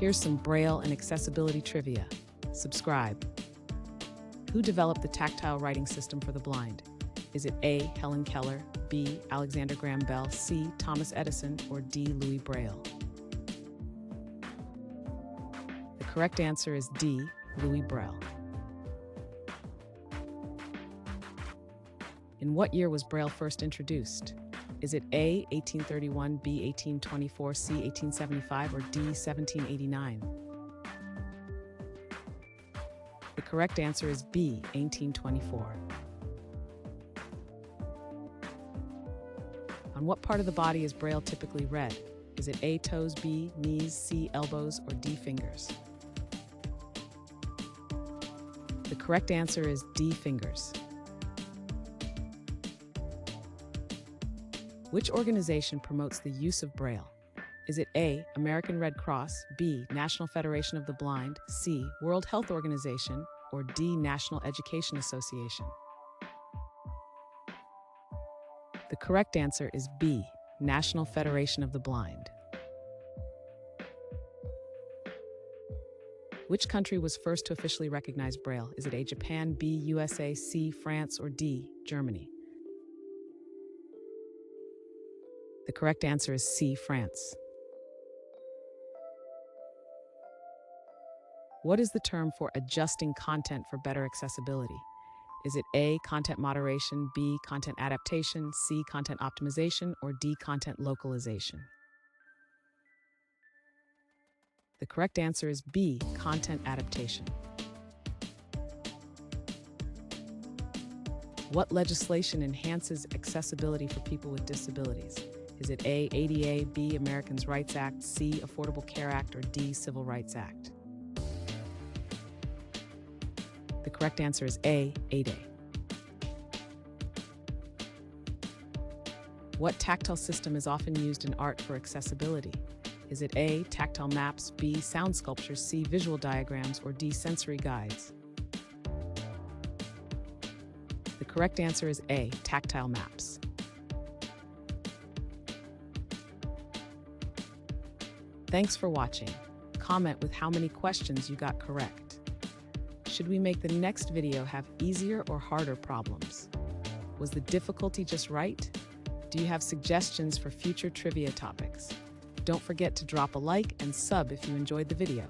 Here's some Braille and accessibility trivia. Subscribe. Who developed the tactile writing system for the blind? Is it A. Helen Keller, B. Alexander Graham Bell, C. Thomas Edison, or D. Louis Braille? The correct answer is D. Louis Braille. In what year was Braille first introduced? Is it A. 1831, B. 1824, C. 1875, or D. 1789? The correct answer is B. 1824. On what part of the body is Braille typically read? Is it A. toes, B. knees, C. elbows, or D. fingers? The correct answer is D. fingers. Which organization promotes the use of Braille? Is it A. American Red Cross, B. National Federation of the Blind, C. World Health Organization, or D. National Education Association? The correct answer is B. National Federation of the Blind. Which country was first to officially recognize Braille? Is it A. Japan, B. USA, C. France, or D. Germany? The correct answer is C. France. What is the term for adjusting content for better accessibility? Is it A. content moderation, B. content adaptation, C. content optimization, or D. content localization? The correct answer is B. content adaptation. What legislation enhances accessibility for people with disabilities? Is it A. ADA, B. Americans' Rights Act, C. Affordable Care Act, or D. Civil Rights Act? The correct answer is A. ADA. What tactile system is often used in art for accessibility? Is it A. tactile maps, B. sound sculptures, C. visual diagrams, or D. sensory guides? The correct answer is A. tactile maps. Thanks for watching. Comment with how many questions you got correct. Should we make the next video have easier or harder problems? Was the difficulty just right? Do you have suggestions for future trivia topics? Don't forget to drop a like and sub if you enjoyed the video.